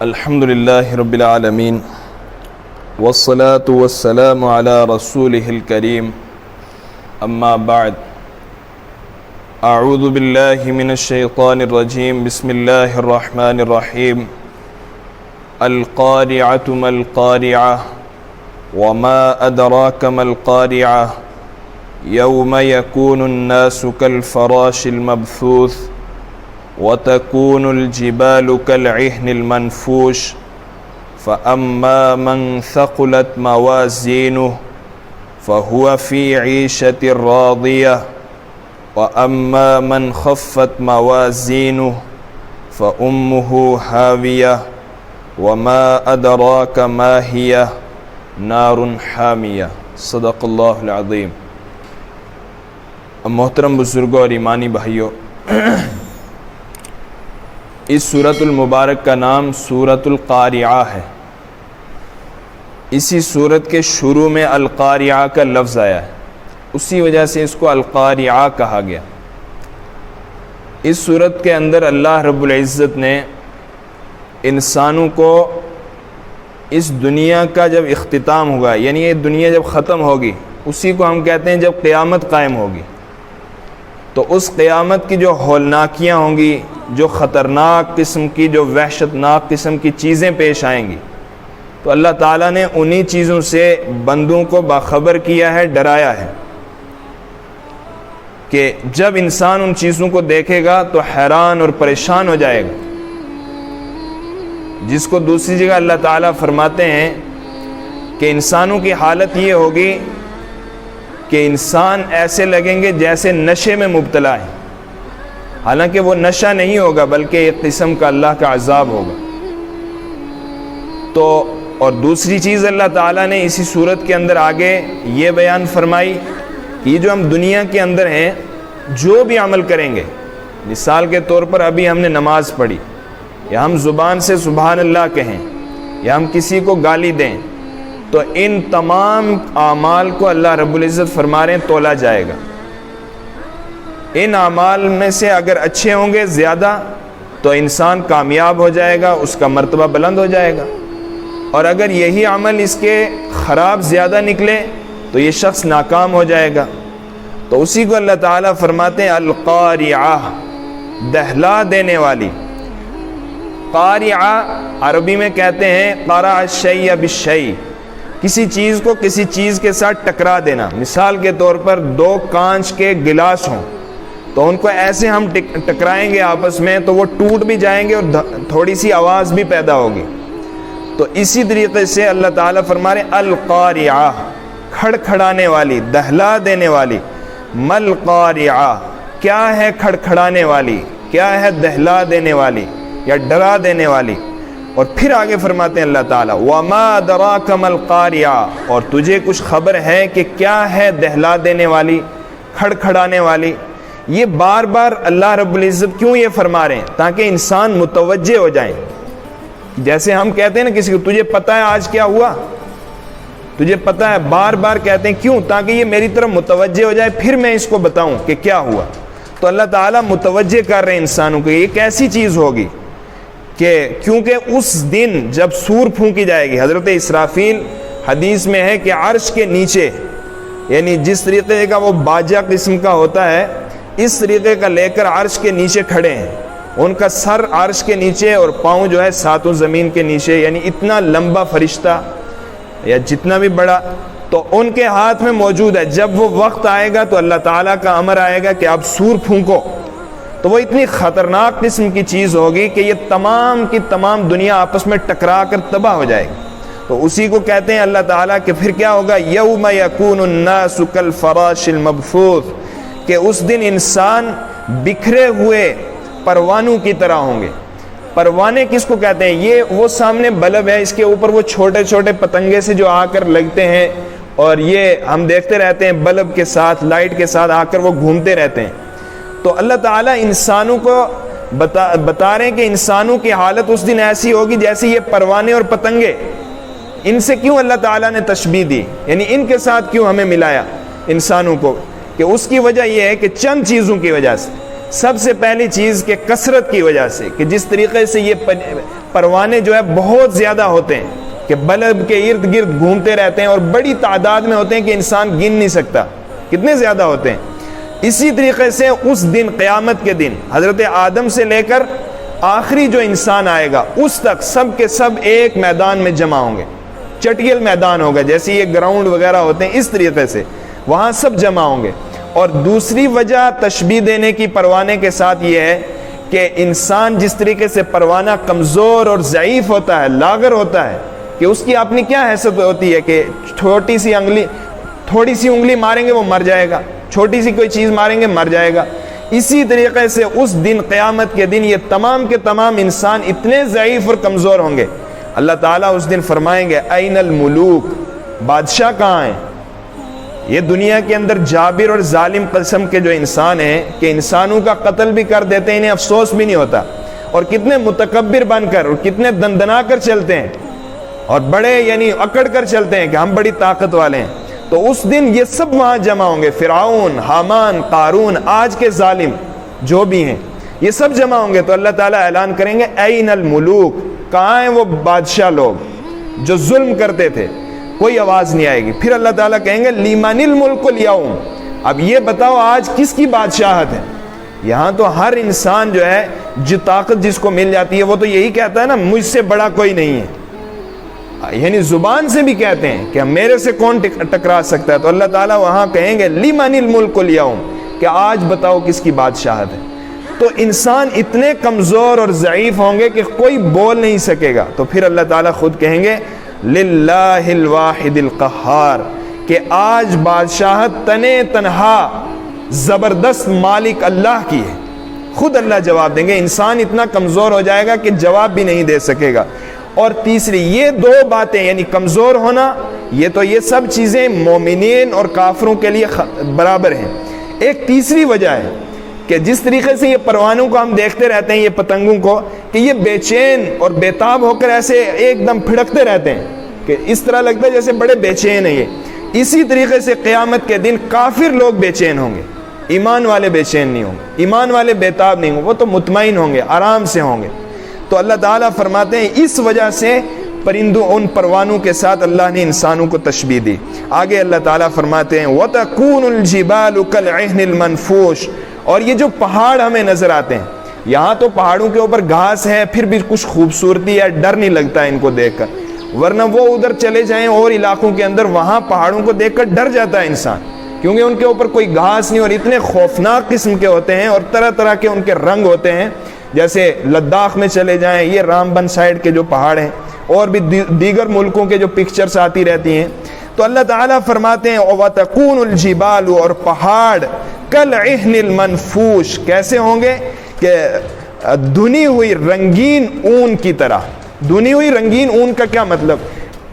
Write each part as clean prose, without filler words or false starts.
الحمد لله رب العالمين والصلاة والسلام على رسوله الكريم أما بعد أعوذ بالله من الشيطان الرجيم بسم الله الرحمن الرحيم القارعة ما القارعة وما أدراك ما القارعة يوم يكون الناس كالفراش المبثوث وتكون الجبال كالعهن المنفوش فأما من ثقلت موازينه فهو في عيشة راضية وأما من خفت موازينه فأمه هاوية وما أدراك ما هي نار حامية صدق اللہ العظیم۔ محترم بزرگوں اور ایمانی بھائیوں، اس سورۃ المبارک کا نام سورۃ القارعہ ہے۔ اسی سورت کے شروع میں القارعہ کا لفظ آیا ہے، اسی وجہ سے اس کو القارعہ کہا گیا۔ اس سورت کے اندر اللہ رب العزت نے انسانوں کو اس دنیا کا جب اختتام ہوگا، یعنی یہ دنیا جب ختم ہوگی، اسی کو ہم کہتے ہیں جب قیامت قائم ہوگی، تو اس قیامت کی جو ہولناکیاں ہوں گی، جو خطرناک قسم کی، جو وحشتناک قسم کی چیزیں پیش آئیں گی، تو اللہ تعالیٰ نے انہی چیزوں سے بندوں کو باخبر کیا ہے، ڈرایا ہے کہ جب انسان ان چیزوں کو دیکھے گا تو حیران اور پریشان ہو جائے گا۔ جس کو دوسری جگہ اللہ تعالیٰ فرماتے ہیں کہ انسانوں کی حالت یہ ہوگی کہ انسان ایسے لگیں گے جیسے نشے میں مبتلا ہیں، حالانکہ وہ نشہ نہیں ہوگا بلکہ ایک قسم کا اللہ کا عذاب ہوگا۔ تو اور دوسری چیز اللہ تعالیٰ نے اسی صورت کے اندر آگے یہ بیان فرمائی کہ یہ جو ہم دنیا کے اندر ہیں، جو بھی عمل کریں گے، مثال کے طور پر ابھی ہم نے نماز پڑھی، یا ہم زبان سے سبحان اللہ کہیں، یا ہم کسی کو گالی دیں، تو ان تمام اعمال کو اللہ رب العزت فرما رہے ہیں تولا جائے گا۔ ان اعمال میں سے اگر اچھے ہوں گے زیادہ تو انسان کامیاب ہو جائے گا، اس کا مرتبہ بلند ہو جائے گا، اور اگر یہی عمل اس کے خراب زیادہ نکلے تو یہ شخص ناکام ہو جائے گا۔ تو اسی کو اللہ تعالیٰ فرماتے ہیں القارعہ، دہلا دینے والی۔ قارعہ عربی میں کہتے ہیں قرع الشیء بالشیء، کسی چیز کو کسی چیز کے ساتھ ٹکرا دینا۔ مثال کے طور پر دو کانچ کے گلاس ہوں تو ان کو ایسے ہم ٹکرائیں گے آپس میں تو وہ ٹوٹ بھی جائیں گے اور تھوڑی سی آواز بھی پیدا ہوگی۔ تو اسی طریقے سے اللہ تعالیٰ فرما رہے القارعہ، کھڑکھڑانے والی، دہلا دینے والی۔ مل قارعہ، کیا ہے کھڑکھڑانے والی، کیا ہے دہلا دینے والی یا ڈرا دینے والی؟ اور پھر آگے فرماتے ہیں اللہ تعالیٰ وَمَا أَدْرَاكَ مَا الْقَارِعَةُ، اور تجھے کچھ خبر ہے کہ کیا ہے دہلا دینے والی، کھڑکھڑانے والی؟ یہ بار بار اللہ رب العزت کیوں یہ فرما رہے ہیں؟ تاکہ انسان متوجہ ہو جائیں۔ جیسے ہم کہتے ہیں نا کسی کو تجھے پتہ ہے آج کیا ہوا، تجھے پتہ ہے، بار بار کہتے ہیں کیوں؟ تاکہ یہ میری طرف متوجہ ہو جائے، پھر میں اس کو بتاؤں کہ کیا ہوا۔ تو اللہ تعالیٰ متوجہ کر رہے ہیں انسانوں کو، یہ ایک ایسی چیز ہوگی کہ کیونکہ اس دن جب سور پھونکی جائے گی، حضرت اسرافیل حدیث میں ہے کہ عرش کے نیچے، یعنی جس طریقے کا وہ باجا قسم کا ہوتا ہے، اس طریقے کا لے کر عرش کے نیچے کھڑے ہیں، ان کا سر عرش کے نیچے اور پاؤں جو ہے ساتوں زمین کے نیچے، یعنی اتنا لمبا فرشتہ یا جتنا بھی بڑا، تو ان کے ہاتھ میں موجود ہے۔ جب وہ وقت آئے گا تو اللہ تعالیٰ کا امر آئے گا کہ اب سور پھونکو، تو وہ اتنی خطرناک قسم کی چیز ہوگی کہ یہ تمام کی تمام دنیا آپس میں ٹکرا کر تباہ ہو جائے گی۔ تو اسی کو کہتے ہیں اللہ تعالیٰ کہ پھر کیا ہوگا، یوم یکون الناس کالفراش المبثوث، کہ اس دن انسان بکھرے ہوئے پروانوں کی طرح ہوں گے۔ پروانے کس کو کہتے ہیں؟ یہ وہ سامنے بلب ہے، اس کے اوپر وہ چھوٹے چھوٹے پتنگے سے جو آ کر لگتے ہیں، اور یہ ہم دیکھتے رہتے ہیں بلب کے ساتھ، لائٹ کے ساتھ آ کر وہ گھومتے رہتے ہیں۔ تو اللہ تعالیٰ انسانوں کو بتا رہے ہیں کہ انسانوں کی حالت اس دن ایسی ہوگی جیسے یہ پروانے اور پتنگے۔ ان سے کیوں اللہ تعالیٰ نے تشبیہ دی، یعنی ان کے ساتھ کیوں ہمیں ملایا انسانوں کو؟ کہ اس کی وجہ یہ ہے کہ چند چیزوں کی وجہ سے، سب سے پہلی چیز کہ کثرت کی وجہ سے، کہ جس طریقے سے یہ پروانے جو ہے بہت زیادہ ہوتے ہیں کہ بلب کے ارد گرد گھومتے رہتے ہیں اور بڑی تعداد میں ہوتے ہیں کہ انسان گن نہیں سکتا کتنے زیادہ ہوتے ہیں. اسی طریقے سے اس دن قیامت کے دن حضرت آدم سے لے کر آخری جو انسان آئے گا اس تک سب کے سب ایک میدان میں جمع ہوں گے. چٹیل میدان ہوگا جیسے یہ گراؤنڈ وغیرہ ہوتے ہیں اس طریقے سے وہاں سب جمع ہوں گے. اور دوسری وجہ تشبیہ دینے کی پروانے کے ساتھ یہ ہے کہ انسان جس طریقے سے پروانہ کمزور اور ضعیف ہوتا ہے, لاغر ہوتا ہے, کہ اس کی اپنی کیا حیثیت ہوتی ہے کہ تھوڑی سی انگلی ماریں گے وہ مر جائے گا, چھوٹی سی کوئی چیز ماریں گے مر جائے گا. اسی طریقے سے اس دن قیامت کے دن یہ تمام کے تمام انسان اتنے ضعیف اور کمزور ہوں گے. اللہ تعالیٰ اس دن فرمائیں گے این الملوک, بادشاہ کہاں ہیں؟ یہ دنیا کے اندر جابر اور ظالم قسم کے جو انسان ہیں کہ انسانوں کا قتل بھی کر دیتے ہیں, انہیں افسوس بھی نہیں ہوتا, اور کتنے متکبر بن کر اور کتنے دندنا کر چلتے ہیں اور بڑے یعنی اکڑ کر چلتے ہیں کہ ہم بڑی طاقت والے ہیں. تو اس دن یہ سب وہاں جمع ہوں گے, فرعون, حامان, قارون, آج کے ظالم جو بھی ہیں یہ سب جمع ہوں گے. تو اللہ تعالیٰ اعلان کریں گے این الملوک, کہاں ہیں وہ بادشاہ لوگ جو ظلم کرتے تھے؟ کوئی آواز نہیں آئے گی. پھر اللہ تعالیٰ کہیں گے لیمن الملک الیوم, اب یہ بتاؤ آج کس کی بادشاہت ہے؟ یہاں تو ہر انسان جو ہے جو طاقت جس کو مل جاتی ہے وہ تو یہی کہتا ہے نا مجھ سے بڑا کوئی نہیں ہے, یعنی زبان سے بھی کہتے ہیں کہ میرے سے کون ٹکرا سکتا ہے. تو اللہ تعالیٰ وہاں کہیں گے لیمن الملک الیوم, کہ آج بتاؤ کس کی بادشاہت ہے. تو انسان اتنے کمزور اور ضعیف ہوں گے کہ کوئی بول نہیں سکے گا. تو پھر اللہ تعالیٰ خود کہیں گے للہ الواحد القہار, کہ آج بادشاہت تنے تنہا زبردست مالک اللہ کی ہے. خود اللہ جواب دیں گے. انسان اتنا کمزور ہو جائے گا کہ جواب بھی نہیں دے سکے گا. اور تیسری یہ دو باتیں یعنی کمزور ہونا, یہ سب چیزیں مومنین اور کافروں کے لیے برابر ہیں. ایک تیسری وجہ ہے کہ جس طریقے سے یہ پروانوں کو ہم دیکھتے رہتے ہیں, یہ پتنگوں کو, کہ یہ بے چین اور بےتاب ہو کر ایسے ایک دم پھڑکتے رہتے ہیں کہ اس طرح لگتا ہے جیسے بڑے بے چین ہیں یہ. اسی طریقے سے قیامت کے دن کافر لوگ بے چین ہوں گے, ایمان والے بے چین نہیں ہوں گے, ایمان والے بےتاب نہیں ہوں گے, وہ تو مطمئن ہوں گے, آرام سے ہوں گے. تو اللہ تعالیٰ فرماتے ہیں اس وجہ سے پرندوں ان پروانوں کے ساتھ اللہ نے انسانوں کو تشبیہ دی. آگے اللہ تعالیٰ فرماتے ہیں وَتَكُونُ الْجِبَالُ كَالْعِهْنِ الْمَنْفُوشِ, اور یہ جو پہاڑ ہمیں نظر آتے ہیں, یہاں تو پہاڑوں کے اوپر گھاس ہے, پھر بھی کچھ خوبصورتی ہے, ڈر نہیں لگتا ہے ان کو دیکھ کر, ورنہ وہ ادھر چلے جائیں اور علاقوں کے اندر, وہاں پہاڑوں کو دیکھ کر ڈر جاتا ہے انسان, کیونکہ ان کے اوپر کوئی گھاس نہیں اور اتنے خوفناک قسم کے ہوتے ہیں اور طرح طرح کے ان کے رنگ ہوتے ہیں. جیسے لداخ میں چلے جائیں, یہ رام بن سائڈ کے جو پہاڑ ہیں, اور بھی دیگر ملکوں کے جو پکچرز آتی رہتی ہیں. تو اللہ تعالیٰ فرماتے ہیں وَتَكُونُ الْجِبَالُ, اور پہاڑ كَالْعِهْنِ الْمَنْفُوشِ, کیسے ہوں گے کہ دھنی ہوئی رنگین اون کی طرح. دھنی ہوئی رنگین اون کا کیا مطلب؟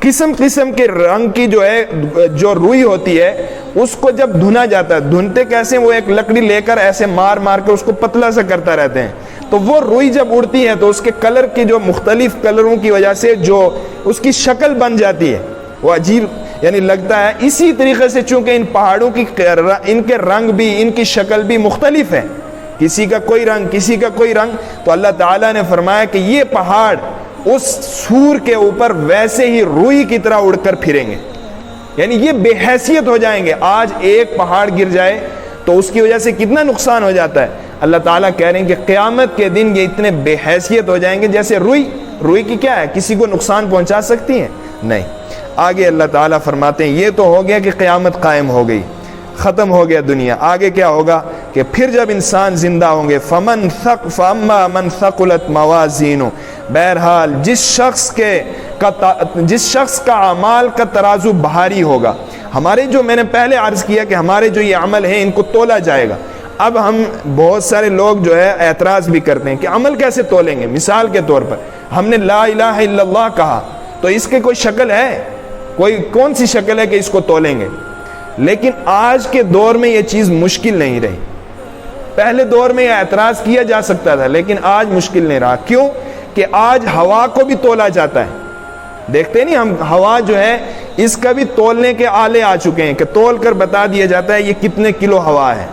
قسم قسم کے رنگ کی جو روئی ہوتی ہے اس کو جب دھنا جاتا ہے, دھنتے کیسے, وہ ایک لکڑی لے کر ایسے مار مار کے اس کو پتلا سا کرتا رہتے ہیں, تو وہ روئی جب اڑتی ہے تو اس کے کلر کی جو مختلف کلروں کی وجہ سے جو اس کی شکل بن جاتی ہے وہ عجیب یعنی لگتا ہے. اسی طریقے سے چونکہ ان پہاڑوں کی ان کے رنگ بھی, ان کی شکل بھی مختلف ہے, کسی کا کوئی رنگ کسی کا کوئی رنگ, تو اللہ تعالیٰ نے فرمایا کہ یہ پہاڑ اس سور کے اوپر ویسے ہی روئی کی طرح اڑ کر پھریں گے, یعنی یہ بے حیثیت ہو جائیں گے. آج ایک پہاڑ گر جائے تو اس کی وجہ سے کتنا نقصان ہو جاتا ہے. اللہ تعالیٰ کہہ رہے ہیں کہ قیامت کے دن یہ اتنے بے حیثیت ہو جائیں گے جیسے روئی کی کیا ہے, کسی کو نقصان پہنچا سکتی ہے؟ نہیں. آگے اللہ تعالیٰ فرماتے ہیں یہ تو ہو گیا کہ قیامت قائم ہو گئی, ختم ہو گیا دنیا. آگے کیا ہوگا کہ پھر جب انسان زندہ ہوں گے فَأَمَّا مَنْ ثَقُلَتْ مَوَازِينُ, بہرحال جس شخص کا اعمال کا ترازو بھاری ہوگا. ہمارے جو میں نے پہلے عرض کیا کہ ہمارے جو یہ عمل ہیں ان کو تولا جائے گا. اب ہم بہت سارے لوگ جو ہے اعتراض بھی کرتے ہیں کہ عمل کیسے تولیں گے. مثال کے طور پر ہم نے لا الہ الا اللہ کہا تو اس کے کوئی شکل ہے, کون سی شکل ہے کہ اس کو تولیں گے؟ لیکن آج کے دور میں یہ چیز مشکل نہیں رہی. پہلے دور میں یہ اعتراض کیا جا سکتا تھا لیکن آج مشکل نہیں رہا. کیوں کہ آج ہوا کو بھی تولا جاتا ہے. دیکھتے نہیں ہم, ہوا جو ہے اس کا بھی تولنے کے آلے آ چکے ہیں کہ تول کر بتا دیا جاتا ہے یہ کتنے کلو ہوا ہے.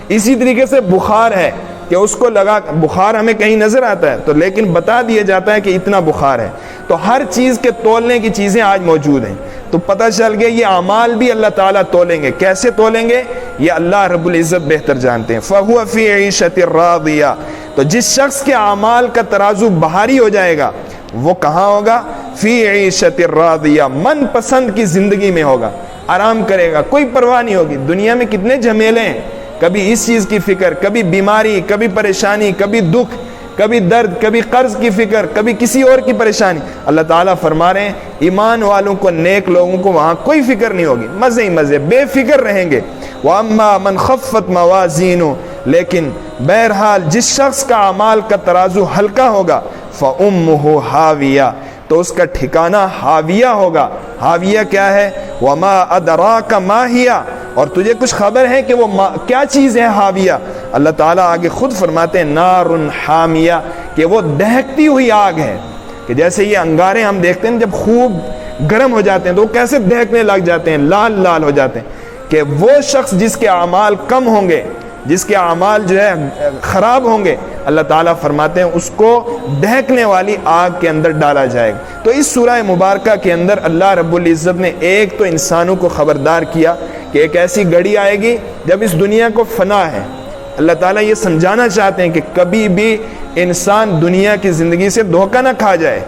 اسی طریقے سے بخار ہے, کہ اس کو لگا بخار ہمیں کہیں نظر آتا ہے تو لیکن بتا دیا جاتا ہے کہ اتنا بخار ہے. تو ہر چیز کے تولنے کی چیزیں آج موجود ہیں. تو پتہ چل گیا یہ اعمال بھی اللہ تعالیٰ تولیں گے. کیسے تولیں گے یہ اللہ رب العزت بہتر جانتے ہیں. فَهُوَ فِي عِيشَةٍ رَاضِيَةٍ. تو جس شخص کے اعمال کا ترازو بھاری ہو جائے گا وہ کہاں ہوگا؟ فی عیشۃ راضیہ، من پسند کی زندگی میں ہوگا، آرام کرے گا، کوئی پرواہ نہیں ہوگی. دنیا میں کتنے جھمیلے ہیں، کبھی اس چیز کی فکر، کبھی بیماری، کبھی پریشانی، کبھی دکھ، کبھی درد، کبھی قرض کی فکر، کبھی کسی اور کی پریشانی. اللہ تعالیٰ فرما رہے ہیں ایمان والوں کو، نیک لوگوں کو وہاں کوئی فکر نہیں ہوگی، مزے ہی مزے، بے فکر رہیں گے. وَأَمَّا مَنْ خَفَّتْ مَوَازِينُهُ، لیکن بہرحال جس شخص کا اعمال کا ترازو ہلکا ہوگا فَأُمُّهُ حَاوِيَةٌ، تو اس کا ٹھکانہ حاویہ ہوگا. حاویہ کیا ہے؟ وَمَا أَدْرَاكَ مَا هِيَ، اور تجھے کچھ خبر ہے کہ وہ کیا چیز ہے حاویہ؟ اللہ تعالیٰ آگے خود فرماتے ہیں نار حامیہ، کہ وہ دہکتی ہوئی آگ ہے. کہ جیسے یہ انگارے ہم دیکھتے ہیں جب خوب گرم ہو جاتے ہیں تو وہ کیسے دہکنے لگ جاتے ہیں، لال لال ہو جاتے ہیں. کہ وہ شخص جس کے اعمال کم ہوں گے، جس کے اعمال جو ہے خراب ہوں گے، اللہ تعالیٰ فرماتے ہیں اس کو دہکنے والی آگ کے اندر ڈالا جائے گا. تو اس سورہ مبارکہ کے اندر اللہ رب العزت نے ایک تو انسانوں کو خبردار کیا کہ ایک ایسی گھڑی آئے گی جب اس دنیا کو فنا ہے. اللہ تعالیٰ یہ سمجھانا چاہتے ہیں کہ کبھی بھی انسان دنیا کی زندگی سے دھوکہ نہ کھا جائے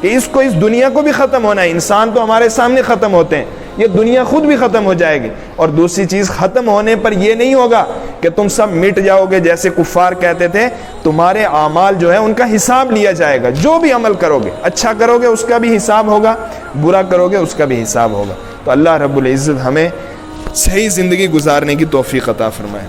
کہ اس کو اس دنیا کو بھی ختم ہونا ہے. انسان تو ہمارے سامنے ختم ہوتے ہیں، یہ دنیا خود بھی ختم ہو جائے گی. اور دوسری چیز، ختم ہونے پر یہ نہیں ہوگا کہ تم سب مٹ جاؤ گے جیسے کفار کہتے تھے. تمہارے اعمال جو ہے ان کا حساب لیا جائے گا. جو بھی عمل کرو گے، اچھا کرو گے اس کا بھی حساب ہوگا، برا کرو گے اس کا بھی حساب ہوگا. تو اللہ رب العزت ہمیں صحیح زندگی گزارنے کی توفیق عطا فرمائے.